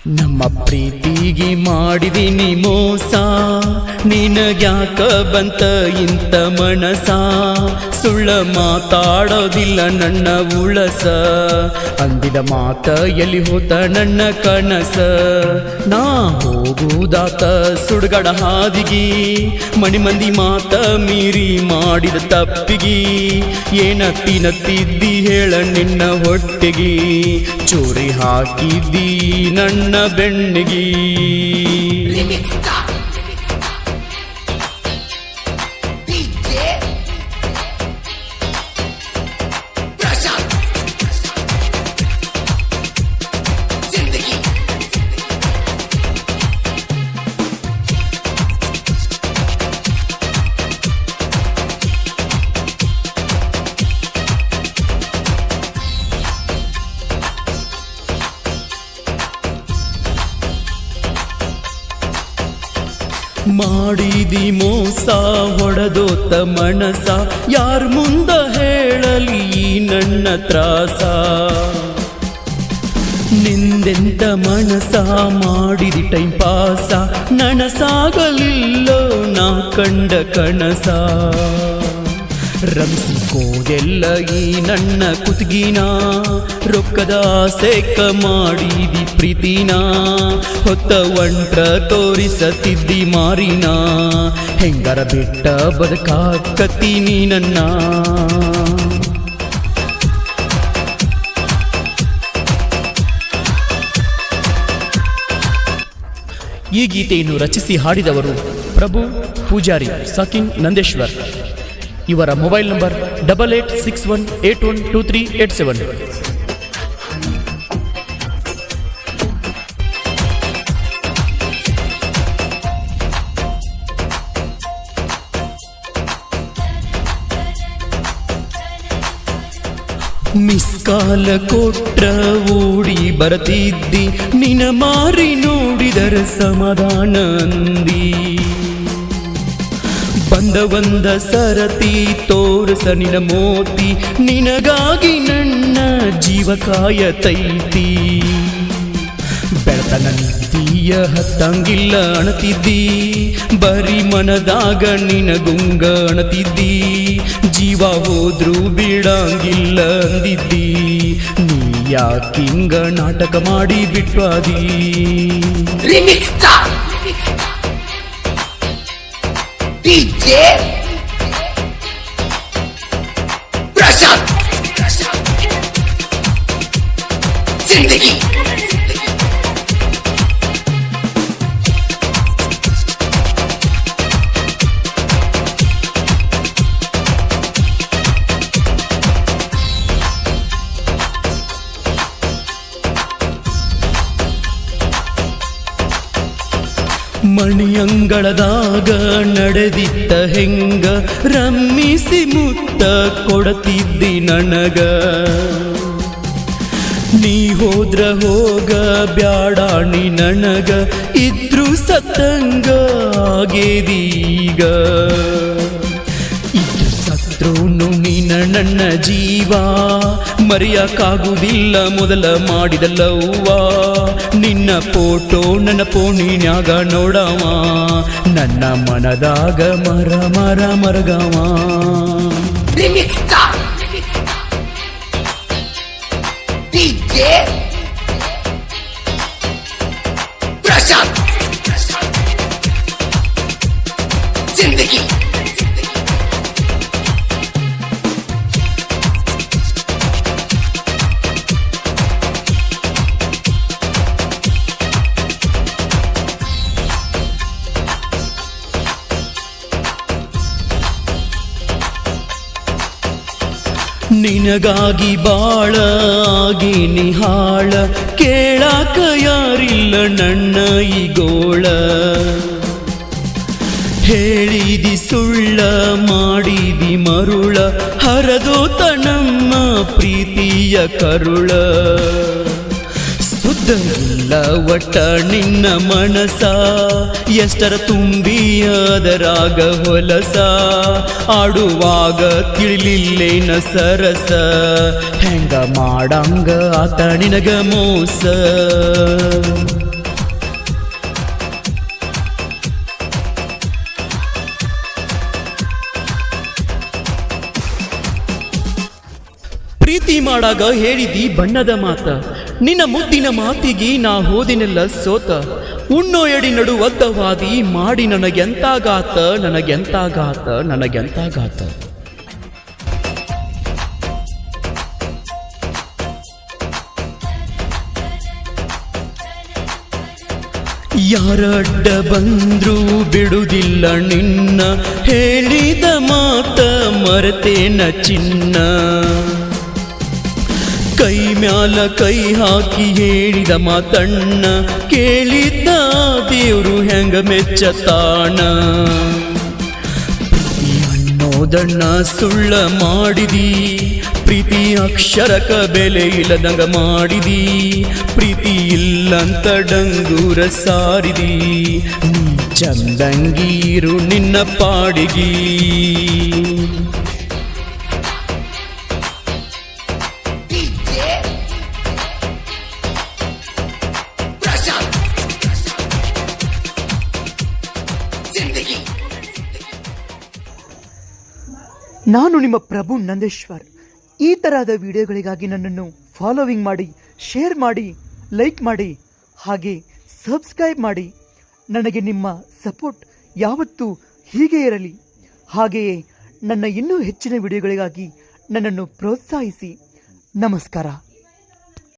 ನಮ್ಮ ಪ್ರೀತಿಗೆ ಮಾಡಿದೀನಿ ಮೋಸ, ನಿನಗ್ಯಾಕ ಬಂತ ಇಂತ ಮನಸ, ಸುಳ್ಳ ಮಾತಾಡೋದಿಲ್ಲ ನನ್ನ ಉಳಸ, ಅಂದಿದ ಮಾತ ಎಲ್ಲಿ ಹೋತ ನನ್ನ ಕನಸ, ನಾ ಹೋಗುದಾತ ಸುಡುಗಾಡ ಹಾದಿಗಿ, ಮಣಿ ಮಂದಿ ಮಾತ ಮೀರಿ ಮಾಡಿದ ತಪ್ಪಿಗಿ, ಏನತ್ತಿನತ್ತಿದ್ದಿ ಹೇಳ ನಿನ್ನ ಹೊಟ್ಟೆಗಿ, ಚೂರಿ ಹಾಕಿದ್ದಿ ನನ್ನ ಬೆಣ್ಣಿಗಿ. ಮಾಡಿದಿ ಮೋಸ ಹೊಡೆದೋತ ಮನಸ, ಯಾರ ಮುಂದ ಹೇಳಲಿ ನನ್ನ ತ್ರಾಸ, ನಿಂದೆಂತ ಮನಸ ಮಾಡಿದಿ ಟೈಮ್ ಪಾಸ, ನನಸಾಗಲಿಲ್ಲೋ ನಾ ಕಂಡ ಕನಸ, ರಮಿಸಿಕೋದೆಲ್ಲ ಈ ನನ್ನ ಕುತ್ತಿಗಿನ, ರೊಕ್ಕದ ಆಸೆಕ ಮಾಡಿದಿ ಪ್ರೀತಿನ, ಹೊತ್ತ ಒಂಟ್ರ ತೋರಿಸತಿದ್ದಿ ಮಾರಿನ, ಹೆಂಗಾರ ಬಿಟ್ಟ ಬದುಕಾಕತ್ತೀನಿ ನನ್ನ. ಈ ಗೀತೆಯನ್ನು ರಚಿಸಿ ಹಾಡಿದವರು ಪ್ರಭು ಪೂಜಾರಿ, ಸಾಕಿನ್, ನಂದೇಶ್ವರ್. ಇವರ ಮೊಬೈಲ್ ನಂಬರ್ 8861812387. ಮಿಸ್ ಕಾಲ ಕೊಟ್ರ ಓಡಿ ಬರತಿದ್ದಿ, ನಿನ ಮಾರಿ ನೋಡಿದರ ಸಮಾಧಾನ ಅಂದಿ, ಬಂದ ಸರತಿ ತೋರಸ ನಿನ ಮೋತಿ, ನಿನಗಾಗಿ ನನ್ನ ಜೀವ ಕಾಯತೈತಿ, ಬೆಳತನ ನಿತ್ತೀಯ ಹತ್ತಂಗಿಲ್ಲ ಅಣತಿದ್ದಿ, ಬರೀ ಮನದಾಗ ನಿನಗುಂಗ ಅಣತಿದ್ದಿ, ಜೀವ ಹೋದ್ರೂ ಬಿಡಂಗಿಲ್ಲ ಅಂದಿದ್ದಿ, ನೀ ಯಾಕಿಂಗ ನಾಟಕ ಮಾಡಿ ಬಿಟ್ವಾದಿ. DJ प्रशांत जिंदगी ಮಣಿಯಂಗಳದಾಗ ನಡೆದಿತ್ತ ಹೆಂಗ, ರಮ್ಮಿಸಿ ಮುತ್ತ ಕೊಡತಿದ್ದಿ ನನಗ, ನೀ ಹೋದ್ರ ಹೋಗ ಬ್ಯಾಡಾಣಿ ನನಗ, ಇದ್ರು ಸತ್ತಂಗ ಆಗೇದೀಗ, ಇದ್ರು ಸತ್ರುನು ನೀನ ನನ್ನ ಜೀವ, ಮರೆಯಕ್ಕಾಗುವುದಿಲ್ಲ ಮೊದಲ ಮಾಡಿದಲ್ಲವ್ವ, ನಿನ್ನ ಫೋಟೋ ನನ್ನ ಫೋನಿನ್ಯಾಗ ನೋಡವ, ನನ್ನ ಮನದಾಗ ಮರ ಮರ ಮರಗವ. DJ प्रशांत जिंदगी ನಿನಗಾಗಿ ಬಾಳ ಆಗಿನಿ ಹಾಳ, ಕೇಳಾಕ ಯಾರಿಲ್ಲ ನನ್ನ ಈ ಗೋಳ, ಹೇಳಿದಿ ಸುಳ್ಳ ಮಾಡಿದಿ ಮರುಳ, ಹರದೋತ ನಮ್ಮ ಪ್ರೀತಿಯ ಕರುಳ, ಸುದ್ದಂಗಿಲ್ಲ ಒಟ್ಟ ನಿನ್ನ ಮನಸ, ಎಷ್ಟರ ತುಂಬಿ ಅದರಾಗ ಹೊಲಸ, ಆಡುವಾಗ ತಿಳಿಲಿಲ್ಲೇನ ಸರಸ, ಹೆಂಗ ಮಾಡಂಗ ಆತ ನಿನಗ ಮೋಸ. ಪ್ರೀತಿ ಮಾಡಾಗ ಹೇಳಿದಿ ಬಣ್ಣದ ಮಾತ, ನಿನ್ನ ಮುದ್ದಿನ ಮಾತಿಗೆ ನಾ ಹೋದಿನೆಲ್ಲ ಸೋತ. ಉಣ್ಣೋ ಎಡಿ ನಡುವದ್ದವಾದಿ ಮಾಡಿ ನನಗೆಂತಾಗಾತ, ನನಗೆಂತಾಗಾತ, ನನಗೆಂತಾಗಾತ. ಯಾರಡ್ಡ ಬಂದ್ರೂ ಬಿಡುವುದಿಲ್ಲ ನಿನ್ನ, ಹೇಳಿದ ಮಾತ ಮರೆತೇನ ಚಿನ್ನ. ಕೈ ಮ್ಯಾಲ ಕೈ ಹಾಕಿ ಹೇಳಿದ ಮಾತಣ್ಣ, ಕೇಳಿದ್ದ ದೇವ್ರು ಹೆಂಗ ಮೆಚ್ಚತಾಣ. ಪ್ರೀತಿ ಅನ್ನೋದಣ್ಣ ಸುಳ್ಳ ಮಾಡಿದಿ, ಪ್ರೀತಿ ಅಕ್ಷರಕ ಬೆಲೆ ಇಲ್ಲದಂಗ ಮಾಡಿದಿ. ಪ್ರೀತಿ ಇಲ್ಲಂತ ಡಂಗೂರ ಸಾರಿದಿ, ನೀ ಚಂದಂಗೀರು ನಿನ್ನ ಪಾಡಿಗಿ. DJ ಪ್ರಶಾಂತ್ ಜಿಂದಗಿ. ನಾನು ನಿಮ್ಮ ಪ್ರಭು ನಂದೇಶ್ವರ್. ಈ ತರಹದ ವಿಡಿಯೋಗಳಿಗಾಗಿ ನನ್ನನ್ನು ಫಾಲೋವಿಂಗ್ ಮಾಡಿ, ಶೇರ್ ಮಾಡಿ, ಲೈಕ್ ಮಾಡಿ, ಹಾಗೆ ಸಬ್ಸ್ಕ್ರೈಬ್ ಮಾಡಿ. ನನಗೆ ನಿಮ್ಮ ಸಪೋರ್ಟ್ ಯಾವತ್ತೂ ಹೀಗೆ ಇರಲಿ. ಹಾಗೆಯೇ ನನ್ನ ಇನ್ನೂ ಹೆಚ್ಚಿನ ವಿಡಿಯೋಗಳಿಗಾಗಿ ನನ್ನನ್ನು ಪ್ರೋತ್ಸಾಹಿಸಿ. ನಮಸ್ಕಾರ.